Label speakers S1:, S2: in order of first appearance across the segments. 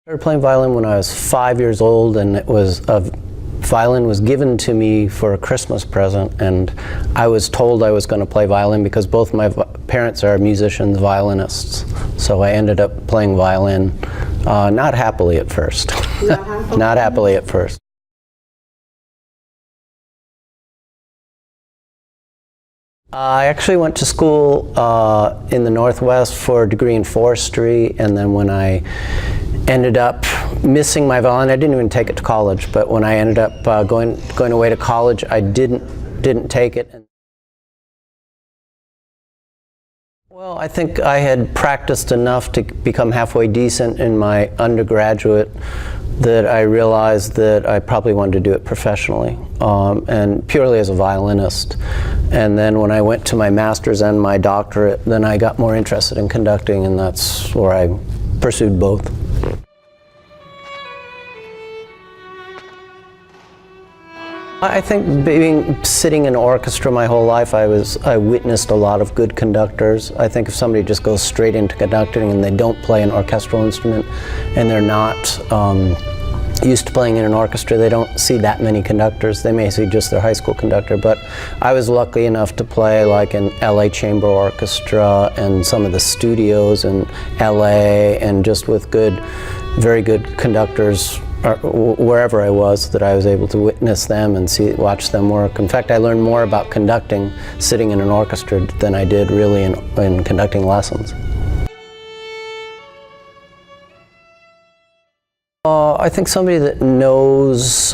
S1: I started playing violin when I was 5 years old, and it was violin was given to me for a Christmas present, and I was told I was going to play violin because both my parents are musicians, violinists. So I ended up playing violin, not happily at first. Not happily at first. I actually went to school in the Northwest for a degree in forestry, and then when I ended up missing my violin, I didn't even take it to college, but when I ended up going away to college, I didn't take it. Well, I think I had practiced enough to become halfway decent in my undergraduate that I realized that I probably wanted to do it professionally, and purely as a violinist. And then when I went to my master's and my doctorate, then I got more interested in conducting, and that's where I pursued both. I think sitting in an orchestra my whole life, I witnessed a lot of good conductors. I think if somebody just goes straight into conducting and they don't play an orchestral instrument and they're not used to playing in an orchestra, they don't see that many conductors. They may see just their high school conductor, but I was lucky enough to play like in LA Chamber Orchestra and some of the studios in LA, and just with very good conductors wherever I was, that I was able to witness them and watch them work. In fact, I learned more about conducting sitting in an orchestra than I did really in conducting lessons. I think somebody that knows,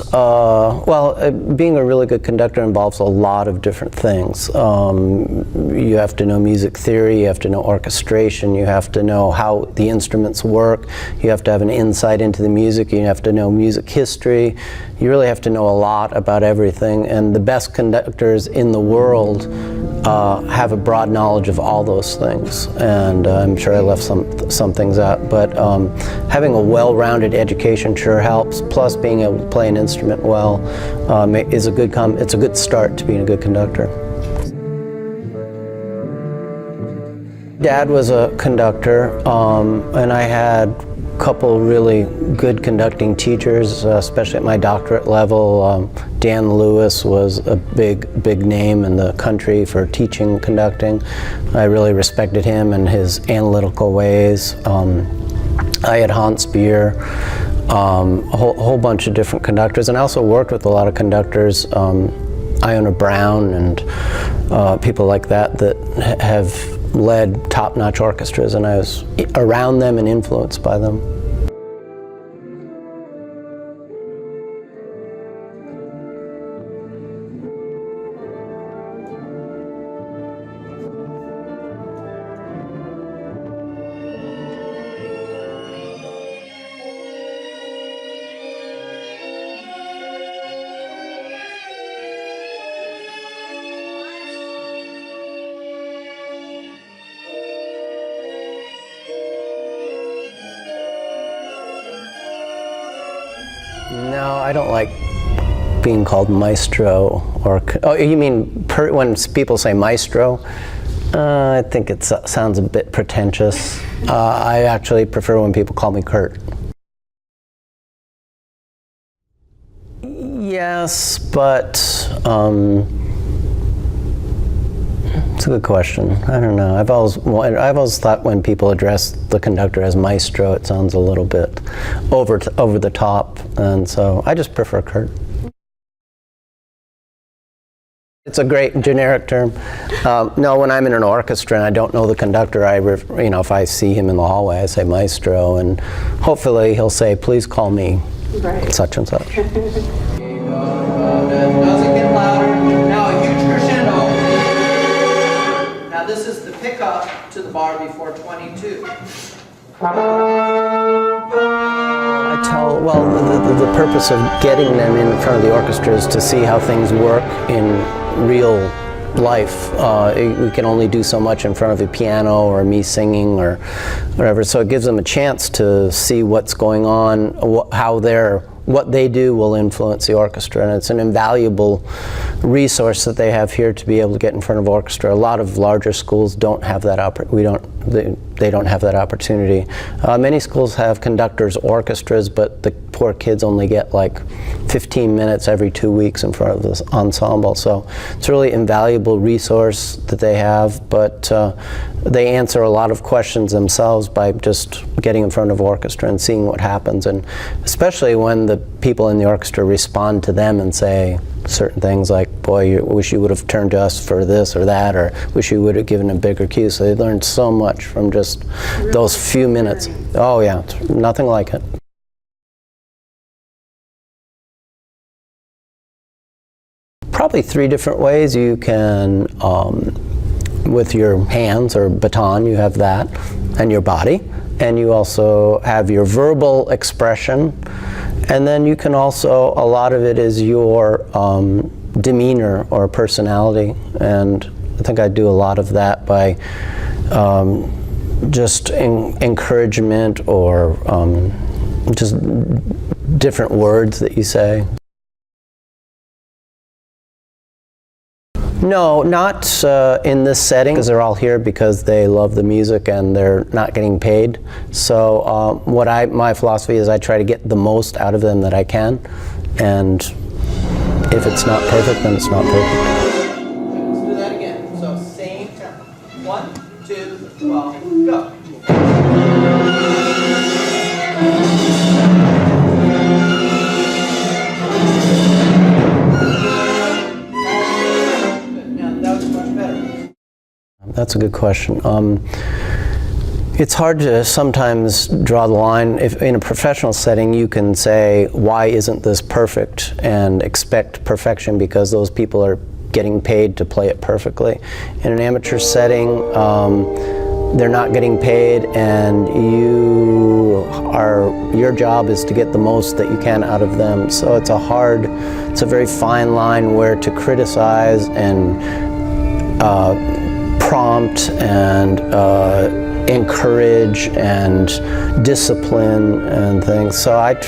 S1: being a really good conductor involves a lot of different things. You have to know music theory, you have to know orchestration, you have to know how the instruments work, you have to have an insight into the music, you have to know music history. You really have to know a lot about everything, and the best conductors in the world have a broad knowledge of all those things, and I'm sure I left some things out, but having a well-rounded education sure helps, plus being able to play an instrument well is it's a good start to being a good conductor. Dad was a conductor, and I had a couple really good conducting teachers, especially at my doctorate level. Dan Lewis was a big name in the country for teaching conducting. I really respected him and his analytical ways. I had Hans Beer, a whole bunch of different conductors, and I also worked with a lot of conductors, Iona Brown and people like that have led top-notch orchestras, and I was around them and influenced by them. No, I don't like being called Maestro, or, oh, you mean when people say Maestro? I think it sounds a bit pretentious. I actually prefer when people call me Kurt. Yes, but it's a good question. I don't know. I've always thought when people address the conductor as Maestro, it sounds a little bit over the top, and so I just prefer Kurt. It's a great generic term. No, when I'm in an orchestra and I don't know the conductor, if I see him in the hallway, I say Maestro, and hopefully he'll say, "Please call me such and such." Does it get louder? Now a huge crescendo. Now this is the pickup to the bar before 22. The purpose of getting them in front of the orchestra is to see how things work in real life. We can only do so much in front of a piano or me singing or whatever, so it gives them a chance to see what's going on, how they're what they do will influence the orchestra, and it's an invaluable resource that they have here to be able to get in front of orchestra. A lot of larger schools don't have that they don't have that opportunity. Many schools have conductors orchestras, but the poor kids only get like 15 minutes every 2 weeks in front of this ensemble. So it's a really invaluable resource that they have, but they answer a lot of questions themselves by just getting in front of orchestra and seeing what happens, and especially when the people in the orchestra respond to them and say certain things like, boy, wish you would have turned to us for this or that, or wish you would have given a bigger cue. So they learned so much from just those few minutes. Oh yeah, it's nothing like it. Probably 3 different ways you can, with your hands or baton, you have that, and your body, and you also have your verbal expression, and then you can also, a lot of it is your demeanor or personality, and I think I do a lot of that by just encouragement or just different words that you say. No, not in this setting, because they're all here because they love the music and they're not getting paid. So my philosophy is I try to get the most out of them that I can, and if it's not perfect, then it's not perfect. Let's do that again. So same tempo. 1, 2, 12, go. That's a good question. It's hard to sometimes draw the line. If in a professional setting you can say, why isn't this perfect, and expect perfection because those people are getting paid to play it perfectly. In an amateur setting, they're not getting paid, and your job is to get the most that you can out of them. So it's a very fine line where to criticize and prompt and encourage and discipline and things. So I'd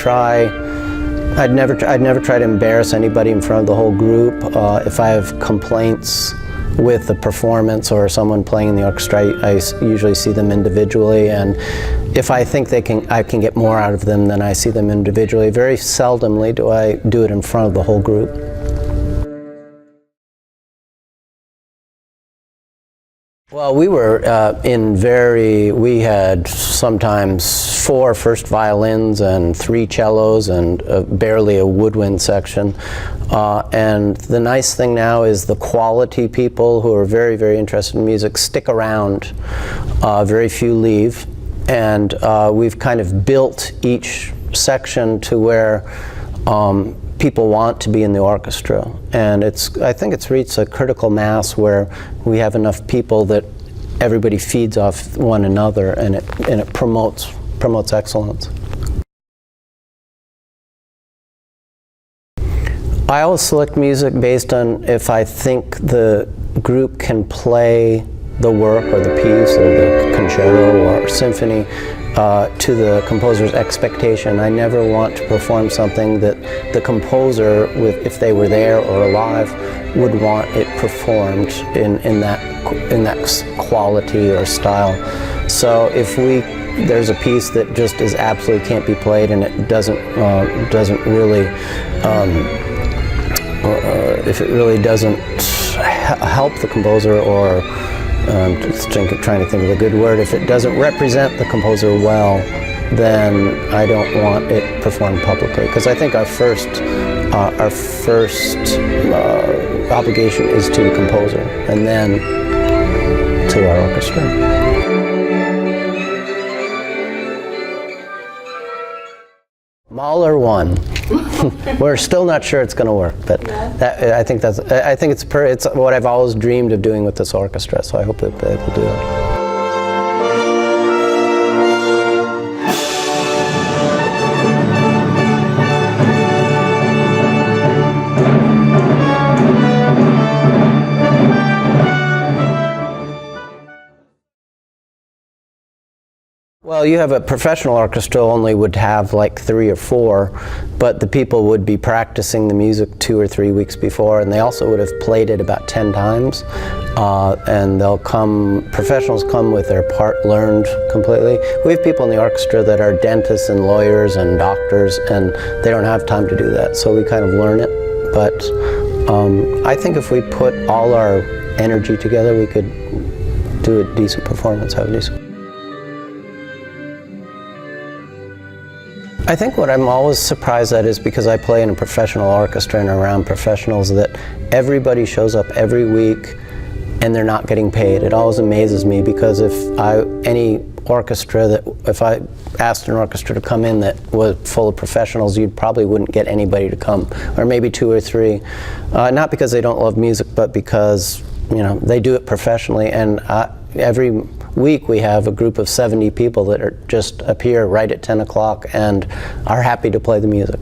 S1: never try to embarrass anybody in front of the whole group. If I have complaints with the performance or someone playing in the orchestra, I usually see them individually, and if I think I can get more out of them, then I see them individually. Very seldomly do I do it in front of the whole group. Well, we had sometimes 4 first violins and 3 cellos and barely a woodwind section. And the nice thing now is the quality people who are very, very interested in music stick around. Very few leave. And we've kind of built each section to where people want to be in the orchestra, and I think it's reached a critical mass where we have enough people that everybody feeds off one another, and it promotes excellence. I always select music based on if I think the group can play the work or the piece or the concerto or symphony to the composer's expectation. I never want to perform something that the composer, if they were there or alive, would want it performed in that quality or style. So if there's a piece that just is absolutely can't be played, and it doesn't really if it really doesn't help the composer, or just trying to think of a good word, if it doesn't represent the composer well, then I don't want it performed publicly, because I think our first obligation is to the composer, and then to our orchestra. Mahler 1. We're still not sure it's going to work, but I think it's what I've always dreamed of doing with this orchestra. So I hope it will do it. Well, you have a professional orchestra only would have like 3 or 4, but the people would be practicing the music 2 or 3 weeks before, and they also would have played it about 10 times. And professionals come with their part learned completely. We have people in the orchestra that are dentists and lawyers and doctors, and they don't have time to do that, so we kind of learn it. But I think if we put all our energy together, we could do a decent performance, have a decent. I think what I'm always surprised at is, because I play in a professional orchestra and around professionals, that everybody shows up every week and they're not getting paid. It always amazes me, because if I asked an orchestra to come in that was full of professionals, you probably wouldn't get anybody to come, or maybe 2 or 3. Not because they don't love music, but because they do it professionally. And every week we have a group of 70 people that just appear right at 10 o'clock and are happy to play the music.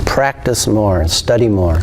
S1: Practice more, study more.